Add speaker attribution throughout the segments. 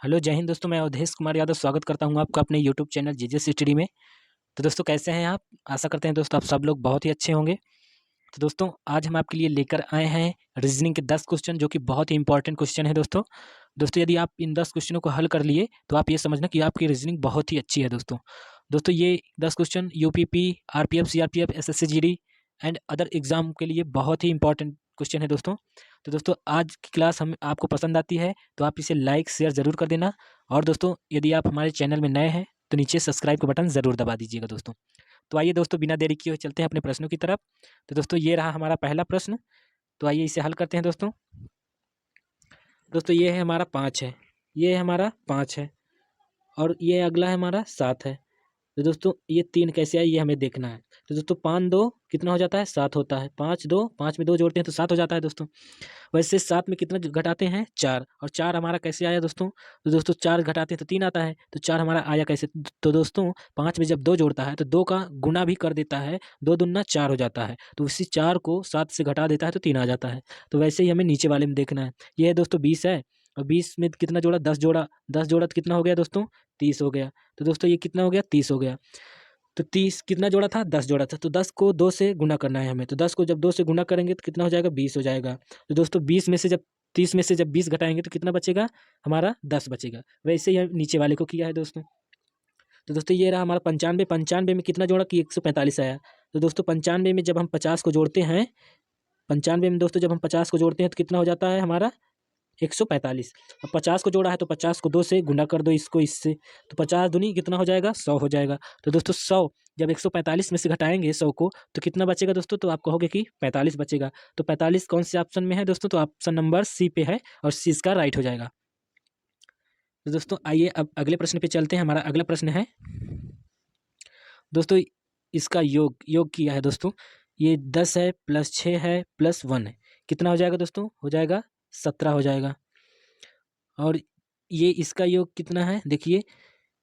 Speaker 1: Hello जय हिंद दोस्तों, मैं अवधेश कुमार यादव स्वागत करता हूं आपका अपने यूट्यूब चैनल जीजे स्टडी में। तो दोस्तों कैसे हैं आप? आशा करते हैं दोस्तों आप सब लोग बहुत ही अच्छे होंगे। तो दोस्तों आज हम आपके लिए लेकर आए हैं रीजनिंग के 10 क्वेश्चन, जो कि बहुत ही इंपॉर्टेंट क्वेश्चन है दोस्तों। दोस्तों यदि आप इन 10 क्वेश्चनों को हल कर लिए तो आप ये समझना कि आपकी रीजनिंग बहुत ही अच्छी है दोस्तों। दोस्तों ये 10 question UPP, RPF, CRPF, SSC GD and other exam के लिए बहुत ही इंपॉर्टेंट क्वेश्चन है दोस्तों। तो दोस्तों आज की क्लास हम आपको पसंद आती है तो आप इसे लाइक शेयर ज़रूर कर देना। और दोस्तों यदि आप हमारे चैनल में नए हैं तो नीचे सब्सक्राइब का बटन ज़रूर दबा दीजिएगा दोस्तों। तो आइए दोस्तों बिना देरी किए हुए चलते हैं अपने प्रश्नों की तरफ। तो दोस्तों ये रहा हमारा पहला प्रश्न। तो आइए इसे हल करते हैं दोस्तों। दोस्तों ये है हमारा 5 है, ये हमारा 5 है और ये अगला है हमारा 7 है। तो दोस्तों ये 3 कैसे आए ये हमें देखना है। तो दोस्तों 5 2 कितना हो जाता है? 7 होता है। 5 2 5 में 2 जोड़ते हैं तो 7 हो जाता है दोस्तों। वैसे 7 में कितना घटाते हैं? 4। और 4 हमारा कैसे आया दोस्तों? तो दोस्तों 4 घटाते हैं तो 3 आता है। तो 4 हमारा आया कैसे? तो दोस्तों 5 में जब 2 जोड़ता है तो 2 का गुना भी कर देता है, 2 दूना 4 हो जाता है। तो उसी 4 को 7 से घटा देता है तो 3 आ जाता है। तो वैसे ही हमें नीचे वाले में देखना है। ये है दोस्तों 20 है और 20 में कितना जोड़ा? 10 जोड़ा। 10 जोड़ा तो कितना हो गया दोस्तों? 30 हो गया। तो दोस्तों ये कितना हो गया? 30 हो गया। तो 30 कितना जोड़ा था? 10 जोड़ा था। तो 10 को 2 से गुना करना है हमें। तो 10 को जब 2 से गुना करेंगे तो कितना हो जाएगा? 20 हो जाएगा। तो दोस्तों 20 में से जब 30 में से जब 20 घटाएंगे तो कितना बचेगा? हमारा 10 बचेगा। वैसे ही नीचे वाले को किया है दोस्तों। तो दोस्तों ये रहा हमारा 95। 95 में कितना जोड़ा कि 145 आया। तो दोस्तों 95 में जब हम 50 को जोड़ते हैं, 95 में दोस्तों जब हम 50 को जोड़ते हैं तो कितना हो जाता है हमारा? 145। अब 50 को जोड़ा है तो 50 को 2 से गुना कर दो इसको इससे। तो 50 दूनी कितना हो जाएगा? 100 हो जाएगा। तो दोस्तों 100 जब 145 में से घटाएंगे 100 को तो कितना बचेगा दोस्तों? तो आप कहोगे कि 45 बचेगा। तो 45 कौन से ऑप्शन में है दोस्तों? तो ऑप्शन नंबर सी पे है और सी इसका राइट हो जाएगा। तो दोस्तों आइए अब अगले प्रश्न पे चलते हैं। हमारा अगला प्रश्न है दोस्तों इसका योग योग किया है दोस्तों। ये 10 है प्लस 6 है प्लस 1 है। कितना हो जाएगा दोस्तों? हो जाएगा 17 हो जाएगा। और ये इसका योग कितना है? देखिए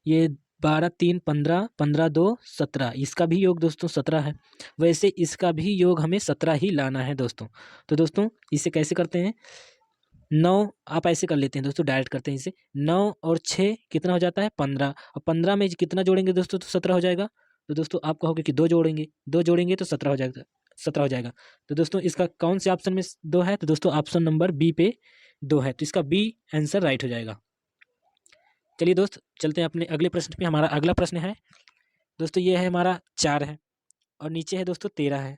Speaker 1: ये 12 3 15 15 2 17, इसका भी योग दोस्तों 17 है। वैसे इसका भी योग हमें 17 ही लाना है दोस्तों। तो दोस्तों इसे कैसे करते हैं? 9 आप ऐसे कर लेते हैं दोस्तों, डायरेक्ट करते हैं इसे। 9 और 6 कितना हो जाता है? 15। और 15 में कितना जोड़ेंगे दोस्तों तो 17 हो जाएगा। तो दोस्तों आप कहोगे कि 2 जोड़ेंगे, 2 जोड़ेंगे तो 17 हो जाएगा, 17 हो जाएगा। तो दोस्तों इसका कौन से ऑप्शन में 2 है? तो दोस्तों ऑप्शन नंबर बी पे 2 है। तो इसका बी आंसर राइट हो जाएगा। चलिए दोस्त चलते हैं अपने अगले प्रश्न पे। हमारा अगला प्रश्न है दोस्तों ये है हमारा 4 है और नीचे है दोस्तों 13 है।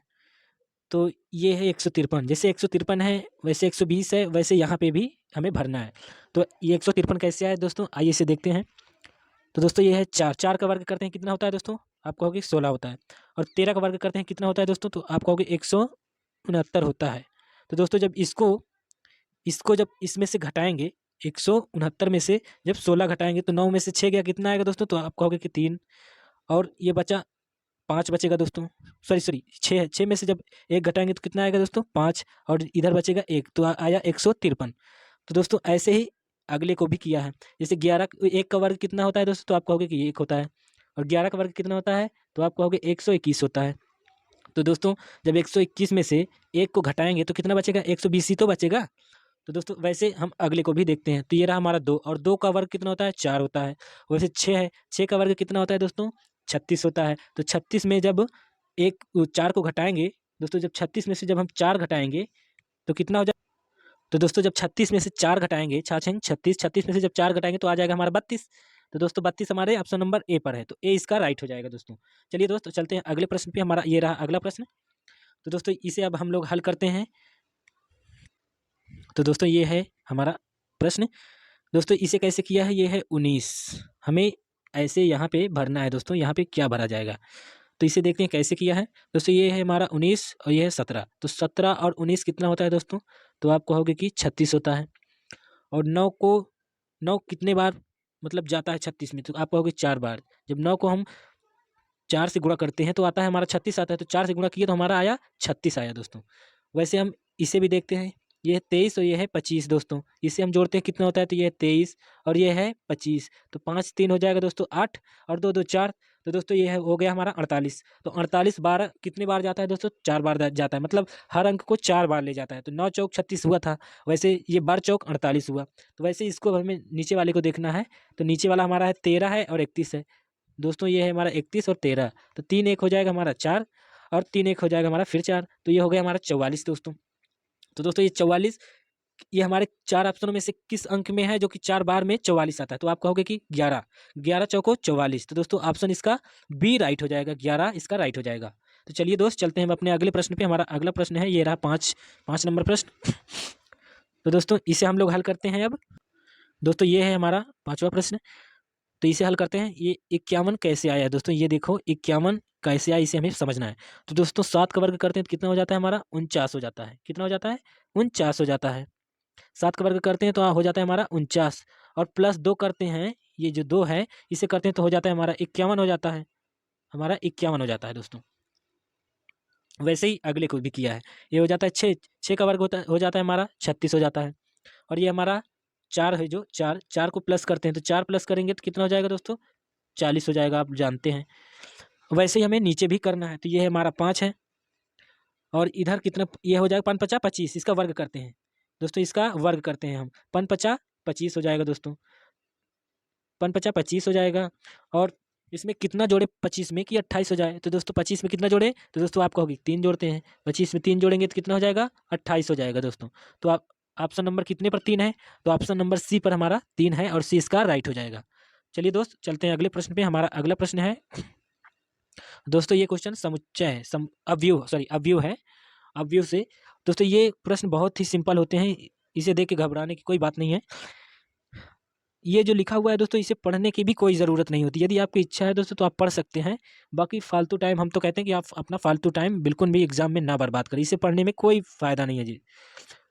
Speaker 1: तो ये है 153। जैसे 153 है वैसे 120 है, वैसे यहाँ पे भी हमें भरना है। तो ये 153 कैसे आया दोस्तों? आइए इसे देखते हैं। तो दोस्तों ये है 4। 4 का वर्ग करते हैं कितना होता है दोस्तों? आप कहोगे 16 होता है। और 13 का वर्ग करते हैं कितना होता है दोस्तों? तो आप कहोगे 169 होता है। तो दोस्तों जब इसको इसको जब इसमें से घटाएंगे 169 में से जब 16 घटाएंगे तो 9 में से 6 गया, कितना आएगा दोस्तों? तो आप कहोगे कि 3। और ये बचा 5 बचेगा दोस्तों। सॉरी सॉरी 6 है। 6 में से जब 1 घटाएंगे तो कितना आएगा दोस्तों? 5। और इधर बचेगा 1 तो आया 153। तो दोस्तों ऐसे ही अगले को भी किया है। जैसे 11 1 का वर्ग कितना होता है दोस्तों? तो आप कहोगे कि 1 होता है। और 11 का वर्ग कितना होता है? तो आप कहोगे 121 होता है। तो दोस्तों जब 121 में से 1 को घटाएंगे तो कितना बचेगा? 120 ही तो बचेगा। तो दोस्तों वैसे हम अगले को भी देखते हैं। तो ये रहा हमारा 2 और 2 का वर्ग कितना होता है? 4 होता है। वैसे 6 है, 6 का वर्ग कितना होता है दोस्तों? 36 होता है। तो 36 में जब 4 को घटाएंगे दोस्तों, जब 36 में से जब हम 4 घटाएंगे तो कितना हो जाए? तो दोस्तों जब 36 में से 4 घटाएंगे, 36, 36 में से जब 4 घटाएंगे तो आ जाएगा हमारा 32। तो दोस्तों 32 हमारे ऑप्शन नंबर ए पर है, तो ए इसका राइट हो जाएगा दोस्तों। चलिए दोस्तों चलते हैं अगले प्रश्न पे। हमारा ये रहा अगला प्रश्न। तो दोस्तों इसे अब हम लोग हल करते हैं। तो दोस्तों ये है हमारा प्रश्न। दोस्तों इसे कैसे किया है? ये है 19। हमें ऐसे यहाँ पे भरना है दोस्तों। यहाँ पे क्या भरा जाएगा तो इसे देखते हैं कैसे किया है। दोस्तों ये है हमारा 19 और ये है 17। तो 17 और 19 कितना होता है दोस्तों? तो आप कहोगे कि 36 होता है। और 9 कितने बार मतलब जाता है 36 में? तो आप कहोगे 4 बार। जब 9 को हम 4 से गुणा करते हैं तो आता है हमारा 36 आता है। तो 4 से गुणा किए तो हमारा आया 36 आया दोस्तों। वैसे हम इसे भी देखते हैं। ये है 23 और ये है 25 दोस्तों। इसे हम जोड़ते हैं कितना होता है, तो ये है 23 और ये है 25, तो 5 3 हो जाएगा दोस्तों 8 और 2 2 4, तो दोस्तों ये है हो गया हमारा 48। तो 48 बार कितने बार जाता है दोस्तों, 4 बार जाता है, मतलब हर अंक को 4 बार ले जाता है। तो 9 चौक 36 हुआ था, वैसे ये बार चौक 48 हुआ। तो वैसे इसको हमें नीचे वाले को देखना है, तो नीचे वाला हमारा है 13 है और 31 है दोस्तों। ये है हमारा 31 और 13, तो 3 1 हो जाएगा हमारा 4 और 3 1 हो जाएगा हमारा फिर 4, तो ये हो गया हमारा 44 दोस्तों। तो दोस्तों ये 44 ये हमारे 4 ऑप्शनों में से किस अंक में है जो कि 4 बार में 44 आता है, तो आप कहोगे कि 11, 11 चौको 44। तो दोस्तों ऑप्शन इसका बी राइट हो जाएगा, 11 इसका राइट हो जाएगा। तो चलिए दोस्त चलते हैं हम अपने अगले प्रश्न पे। हमारा अगला प्रश्न है, ये रहा 5 नंबर प्रश्न। तो दोस्तों इसे हम लोग हल करते हैं अब। दोस्तों ये है हमारा 5वां प्रश्न, तो इसे हल करते हैं। ये 51 कैसे आया है दोस्तों, ये देखो 51 कैसे आया, इसे हमें समझना है। तो दोस्तों 7 का वर्ग करते हैं तो कितना हो जाता है हमारा, 49 हो जाता है। कितना हो जाता है, 49 हो जाता है। 7 का वर्ग करते हैं तो हो जाता है हमारा 49 और प्लस 2 करते हैं, ये जो 2 है इसे करते हैं तो हो जाता है हमारा 51 हो जाता है, हमारा 51 हो जाता है दोस्तों। वैसे ही अगले को भी किया है, ये हो जाता है 6, 6 का वर्ग हो जाता है हमारा 36 हो जाता है। और ये हमारा 4 है, जो 4 4 को प्लस करते हैं तो 4 प्लस करेंगे तो कितना हो जाएगा दोस्तों, 40 हो जाएगा, आप जानते हैं। वैसे ही हमें नीचे भी करना है, तो ये हमारा 5 है और इधर कितना, ये हो जाएगा 5 5 25, इसका वर्ग करते हैं दोस्तों, इसका वर्ग करते हैं हम, 5 5 25 हो जाएगा दोस्तों, 5 5 25 हो जाएगा। और इसमें कितना जोड़े 25 में कि 28 हो जाए, तो दोस्तों 25 में कितना जोड़े, तो दोस्तों आप कहोगे 3 जोड़ते हैं, 25 में 3 जोड़ेंगे तो कितना हो जाएगा, 28 हो जाएगा दोस्तों। तो आप ऑप्शन नंबर कितने पर 3 है, तो ऑप्शन नंबर सी पर हमारा 3 है और सी इसका राइट हो जाएगा। चलिए दोस्त चलते हैं अगले प्रश्न पे। हमारा अगला प्रश्न है दोस्तों, ये क्वेश्चन समुच्चय है, अवयव है, अवयव से। दोस्तों ये प्रश्न बहुत ही सिंपल होते हैं, इसे देख के घबराने की कोई बात नहीं है। ये जो लिखा हुआ है दोस्तों, इसे पढ़ने की भी कोई ज़रूरत नहीं होती। यदि आपकी इच्छा है दोस्तों तो आप पढ़ सकते हैं, बाकी फालतू टाइम, हम तो कहते हैं कि आप अपना फालतू टाइम बिल्कुल भी एग्जाम में ना बर्बाद करें, इसे पढ़ने में कोई फ़ायदा नहीं है जी।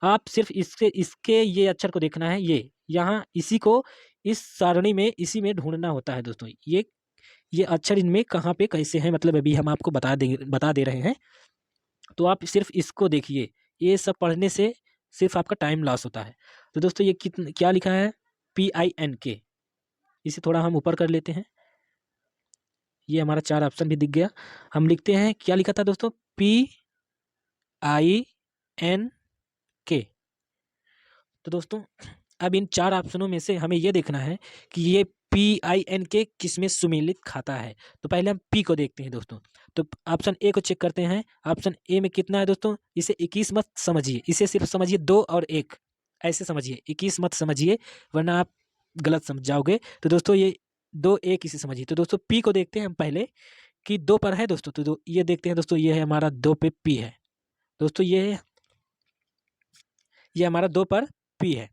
Speaker 1: आप सिर्फ इसके ये अक्षर को देखना है, ये यहाँ इसी को इस सारणी में इसी में ढूंढना होता है दोस्तों। ये अक्षर इनमें कहाँ पे कैसे हैं, मतलब अभी हम आपको बता दे रहे हैं, तो आप सिर्फ इसको देखिए। ये सब पढ़ने से सिर्फ आपका टाइम लॉस होता है। तो दोस्तों ये क्या लिखा है, PINK, इसे थोड़ा हम ऊपर कर लेते हैं, ये हमारा 4 ऑप्शन भी दिख गया। हम लिखते हैं, क्या लिखा था दोस्तों, PINK। तो दोस्तों अब इन 4 ऑप्शनों में से हमें ये देखना है कि ये PINK किस में सुमेलित खाता है। तो पहले हम P को देखते हैं दोस्तों, तो ऑप्शन ए को चेक करते हैं। ऑप्शन ए में कितना है दोस्तों, इसे 21 मत समझिए, इसे सिर्फ समझिए 2 और 1, ऐसे समझिए, 21 मत समझिए वरना आप गलत समझ जाओगे। तो दोस्तों ये 2 1 इसे समझिए। तो दोस्तों P को देखते हैं हम पहले कि 2 पर है दोस्तों, तो ये देखते हैं दोस्तों, ये है हमारा 2 पे P है दोस्तों, ये हमारा 2 पर P है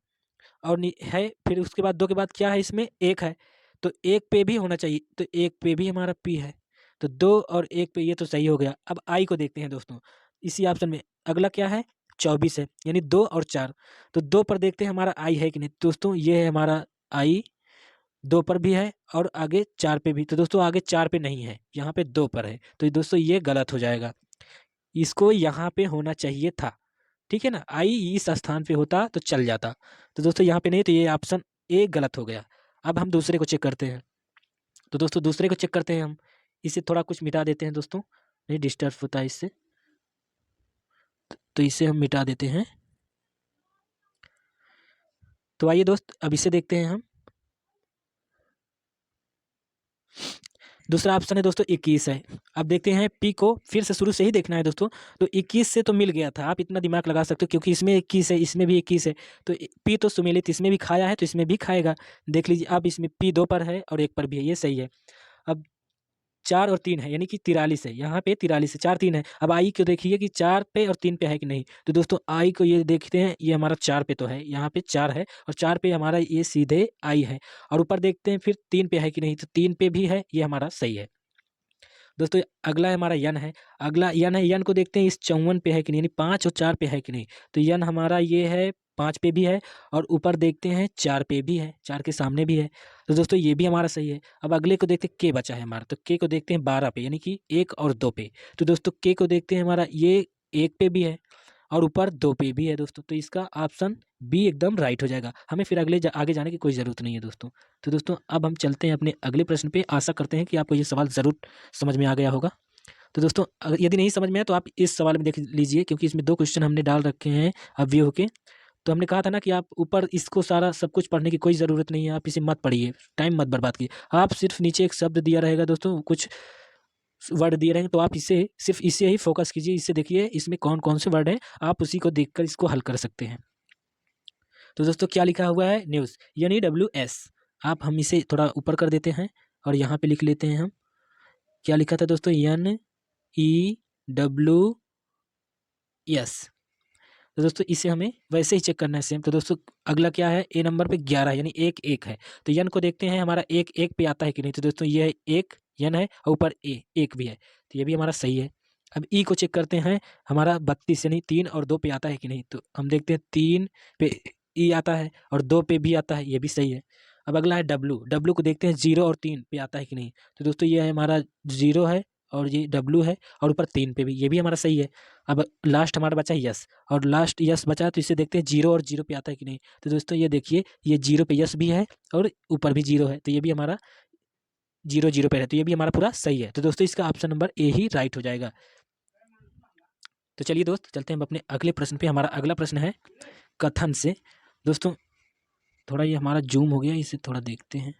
Speaker 1: और है। फिर उसके बाद 2 के बाद क्या है, इसमें 1 है, तो 1 पे भी होना चाहिए, तो 1 पे भी हमारा P है। तो 2 और 1 पे, ये तो सही हो गया। अब I को देखते हैं दोस्तों, इसी ऑप्शन में अगला क्या है, 24 है, यानी 2 और 4। तो 2 पर देखते हैं हमारा I है कि नहीं, दोस्तों ये है हमारा I, 2 पर भी है और आगे 4 पे भी। तो दोस्तों आगे 4 पे नहीं है, यहाँ पे 2 पर है, तो दोस्तों ये गलत हो जाएगा, इसको यहाँ पे होना चाहिए था, ठीक है ना, आई इस स्थान पे होता तो चल जाता। तो दोस्तों यहाँ पे नहीं, तो ये ऑप्शन ए गलत हो गया। अब हम दूसरे को चेक करते हैं, तो दोस्तों दूसरे को चेक करते हैं हम, इसे थोड़ा कुछ मिटा देते हैं दोस्तों, नहीं डिस्टर्ब होता है इससे, तो इसे हम मिटा देते हैं। तो आइए दोस्त अब इसे देखते हैं हम। दूसरा ऑप्शन है दोस्तों 21 है। अब देखते हैं P को, फिर से शुरू से ही देखना है दोस्तों। तो 21 से तो मिल गया था, आप इतना दिमाग लगा सकते हो क्योंकि इसमें 21 है, इसमें भी 21 है, तो P तो सुमेलित इसमें भी खाया है तो इसमें भी खाएगा। देख लीजिए, अब इसमें P 2 पर है और 1 पर भी है, ये सही है। अब 4 और 3 है, यानी कि 43 है, यहाँ पे 43 है, 4 3 है। अब आई को देखिए कि 4 पे और 3 पे है कि नहीं, तो दोस्तों आई को ये देखते हैं, ये हमारा 4 पे तो है, यहाँ पे 4 है और 4 पे हमारा ये सीधे आई है। और ऊपर देखते हैं फिर 3 पे है कि नहीं, तो 3 पे भी है, ये हमारा सही है दोस्तों। अगला हमारा यन है, अगला यन है, यन को देखते हैं इस 54 पे है कि नहीं, यानी 5 और 4 पे है कि नहीं, तो यन हमारा ये है 5 पे भी है और ऊपर देखते हैं 4 पे भी है, 4 के सामने भी है, तो दोस्तों ये भी हमारा सही है। अब अगले को देखते हैं, के बचा है हमारा, तो के को देखते हैं 12 पे, यानी कि 1 और 2 पे, तो दोस्तों के को देखते हैं हमारा ये 1 पे भी है और ऊपर 2 पे भी है दोस्तों, तो इसका ऑप्शन बी एकदम राइट हो जाएगा। हमें फिर आगे जाने की कोई ज़रूरत नहीं है दोस्तों। तो दोस्तों अब हम चलते हैं अपने अगले प्रश्न पे। आशा करते हैं कि आपको ये सवाल ज़रूर समझ में आ गया होगा। तो दोस्तों अगर यदि नहीं समझ में आया तो आप इस सवाल में देख लीजिए, क्योंकि इसमें 2 क्वेश्चन हमने डाल रखे हैं अवयव के। तो हमने कहा था ना कि आप ऊपर इसको सारा सब कुछ पढ़ने की कोई ज़रूरत नहीं है, आप इसे मत पढ़िए, टाइम मत बर्बाद कीजिए। आप सिर्फ नीचे एक शब्द दिया रहेगा दोस्तों, कुछ वर्ड दिए रहेंगे, तो आप इसे सिर्फ इसे ही फोकस कीजिए। इससे देखिए इसमें कौन कौन से वर्ड हैं, आप उसी को देखकर इसको हल कर सकते हैं। तो दोस्तों क्या लिखा हुआ है, न्यूज़ NEWS। आप हम इसे थोड़ा ऊपर कर देते हैं और यहाँ पे लिख लेते हैं हम। क्या लिखा था दोस्तों, NEWS। तो दोस्तों इसे हमें वैसे ही चेक करना है सेम। तो दोस्तों अगला क्या है, ए नंबर पे 11 यानी 1 है। तो यन को देखते हैं हमारा 1 पे आता है कि नहीं। तो दोस्तों ये 1 यन है और ऊपर 1 भी है, तो ये भी हमारा सही है। अब ई को चेक करते हैं, हमारा 32 यानी 3 और 2 पे आता है कि नहीं। तो हम देखते हैं 3 पे ई आता है और 2 पे भी आता है, ये भी सही है। अब अगला है डब्लू को देखते हैं 0 और 3 पे आता है कि नहीं। तो दोस्तों ये हमारा 0 है और ये डब्लू है और ऊपर 3 पे भी, ये भी हमारा सही है। अब लास्ट हमारा बचा यस, और लास्ट यस बचा तो इसे देखते हैं 0 और 0 पे आता है कि नहीं। तो दोस्तों ये देखिए ये 0 पे यस भी है और ऊपर भी 0 है, तो ये भी हमारा 0 पे है, तो ये भी हमारा पूरा सही है। तो दोस्तों इसका option number A he right हो जाएगा। तो चलिए दोस्त चलते हैं हम अपने अगले प्रश्न पे। हमारा अगला प्रश्न है कथन से। दोस्तों थोड़ा ये हमारा जूम हो गया, इसे थोड़ा देखते हैं।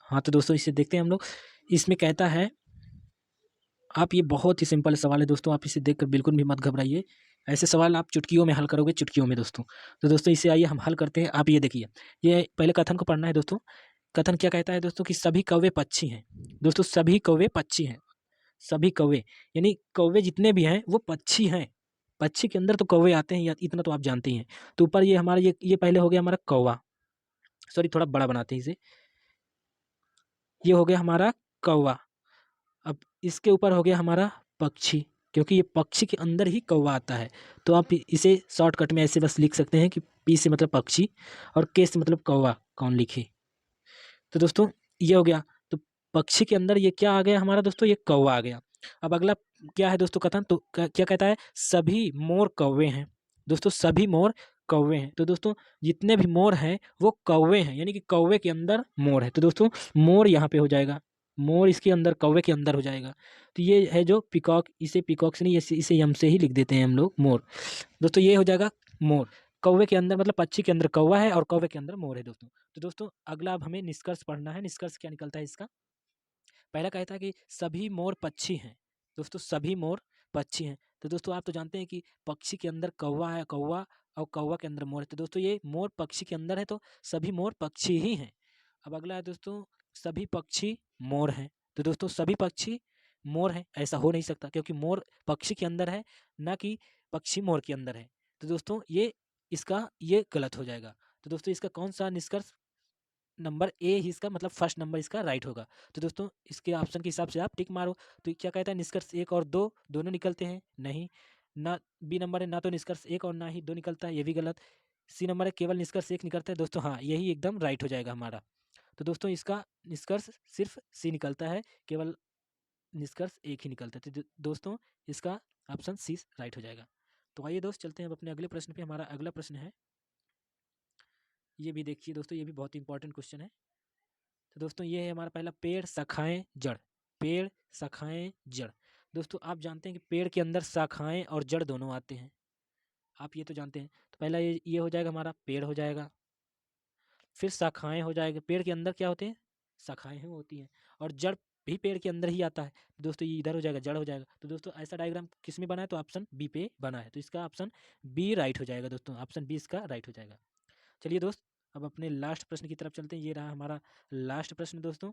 Speaker 1: हाँ तो दोस्तों इसे देखते हैं हम लोग। इसमें कहता है, आप ये बहुत ही सिंपल सवाल है दोस्तों, आप इसे देखकर बिल्कुल भी मत घबराइए। ऐसे सवाल आप चुटकियों में हल करोगे, चुटकियों में दोस्तों। तो दोस्तों इसे आइए हम हल करते हैं। आप ये देखिए, ये पहले कथन को पढ़ना है दोस्तों। कथन क्या कहता है दोस्तों कि सभी कौवे पक्षी हैं। दोस्तों सभी कौवे पक्षी हैं, सभी कौवे यानी कौवे जितने भी हैं वो पक्षी हैं। पक्षी के अंदर तो कौवे आते हैं, या इतना तो आप जानते ही हैं। तो ऊपर ये हमारा ये पहले हो गया हमारा कौवा, सॉरी थोड़ा बड़ा बनाते हैं इसे। ये हो गया हमारा कौवा। अब इसके ऊपर हो गया हमारा पक्षी, क्योंकि ये पक्षी के अंदर ही कौवा आता है। तो आप इसे शॉर्टकट में ऐसे बस लिख सकते हैं कि पी से मतलब पक्षी और के से मतलब कौवा, कौन लिखे। तो दोस्तों ये हो गया। तो पक्षी के अंदर ये क्या आ गया हमारा दोस्तों, ये कौवा आ गया। अब अगला क्या है दोस्तों कथन, तो क्या कहता है, सभी मोर कौवे हैं। दोस्तों सभी मोर कौवे हैं। तो दोस्तों जितने भी मोर हैं वो कौवे हैं, यानी कि कौवे के अंदर मोर है। तो दोस्तों मोर यहाँ पे हो जाएगा, मोर इसके अंदर कौवे के अंदर हो जाएगा। तो ये है जो पिकॉक, इसे पिकॉक से नहीं, इसे यम से ही लिख देते हैं हम लोग, मोर। दोस्तों ये हो जाएगा मोर, कौवे के अंदर मतलब पक्षी के अंदर कौवा है और कौवे के अंदर मोर है दोस्तों। तो दोस्तों अगला अब हमें निष्कर्ष पढ़ना है। निष्कर्ष क्या निकलता है इसका, पहला कहता है कि सभी मोर पक्षी हैं। दोस्तों सभी मोर पक्षी हैं। तो दोस्तों आप तो जानते हैं कि पक्षी के अंदर कौवा है, कौवा और कौवा के अंदर मोर है। तो दोस्तों ये मोर पक्षी के अंदर है, तो सभी मोर पक्षी ही हैं। अब अगला है दोस्तों, सभी पक्षी मोर हैं। तो दोस्तों सभी पक्षी मोर हैं ऐसा हो नहीं सकता, क्योंकि मोर पक्षी के अंदर है, ना कि पक्षी मोर के अंदर है। तो दोस्तों ये इसका ये गलत हो जाएगा। तो दोस्तों इसका कौन सा निष्कर्ष, नंबर ए ही इसका मतलब फर्स्ट नंबर इसका राइट होगा। तो दोस्तों इसके ऑप्शन के हिसाब से आप टिक मारो। तो क्या कहता है, निष्कर्ष 1 और 2 दोनों निकलते हैं, नहीं। ना बी नंबर है, ना तो निष्कर्ष 1 और ना ही 2 निकलता है, ये भी गलत। सी नंबर है, केवल निष्कर्ष 1 निकलता है। दोस्तों हाँ यही एकदम राइट हो जाएगा हमारा। तो दोस्तों इसका निष्कर्ष सिर्फ सी निकलता है, केवल निष्कर्ष 1 ही निकलता है। तो दोस्तों इसका ऑप्शन सी राइट हो जाएगा। तो आइए दोस्त चलते हैं अब अपने अगले प्रश्न पे। हमारा अगला प्रश्न है, ये भी देखिए दोस्तों, ये भी बहुत इंपॉर्टेंट क्वेश्चन है। तो दोस्तों ये है हमारा पहला, पेड़ शाखाएं जड़। पेड़ शाखाएं जड़। दोस्तों आप जानते हैं कि पेड़ के अंदर शाखाएं और जड़ दोनों आते हैं, आप ये तो जानते हैं। तो पहला ये हो जाएगा हमारा पेड़ हो जाएगा, फिर शाखाएं हो जाएगा। पेड़ के अंदर क्या होते हैं, शाखाएं ही होती हैं, और जड़ भी पेड़ के अंदर ही आता है। तो दोस्तों ये इधर हो जाएगा, जड़ हो जाएगा। तो दोस्तों ऐसा डायग्राम किस में बना है, तो ऑप्शन बी पे बना है। तो इसका ऑप्शन बी राइट हो जाएगा दोस्तों, ऑप्शन बी इसका राइट हो जाएगा। चलिए दोस्त अब अपने लास्ट प्रश्न की तरफ चलते हैं। ये रहा हमारा लास्ट प्रश्न दोस्तों।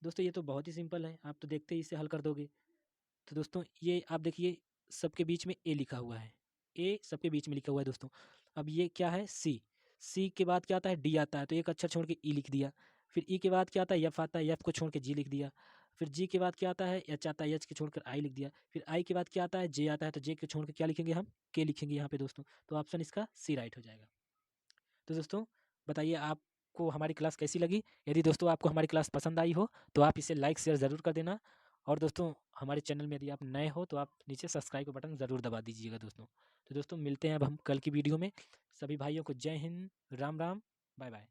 Speaker 1: दोस्तों ये तो बहुत ही सिंपल है, आप तो देखते ही इसे हल कर दोगे। तो दोस्तों ये आप देखिए, सबके बीच में ए लिखा हुआ है, ए सबके बीच में लिखा हुआ है दोस्तों। अब ये क्या है, सी। सी के बाद क्या आता है, डी आता है, तो एक अक्षर छोड़ के ई लिख दिया। फिर ई के बाद क्या आता है, एफ आता है, एफ को छोड़ के जी लिख दिया। फिर जी के बाद क्या आता है, एच आता है, एच के छोड़कर आई लिख दिया। फिर आई के बाद क्या आता है, जे आता है, तो जे के छोड़ के क्या लिखेंगे हम, के लिखेंगे यहाँ पे दोस्तों। तो ऑप्शन इसका सी राइट हो जाएगा। तो दोस्तों बताइए आपको आपको हमारी क्लास कैसी लगी। यदि दोस्तों आपको हमारी क्लास पसंद आई हो तो आप इसे लाइक शेयर ज़रूर कर देना। और दोस्तों हमारे चैनल में यदि आप नए हो तो आप नीचे सब्सक्राइब का बटन ज़रूर दबा दीजिएगा दोस्तों। तो दोस्तों मिलते हैं अब हम कल की वीडियो में। सभी भाइयों को जय हिंद, राम राम, बाय बाय।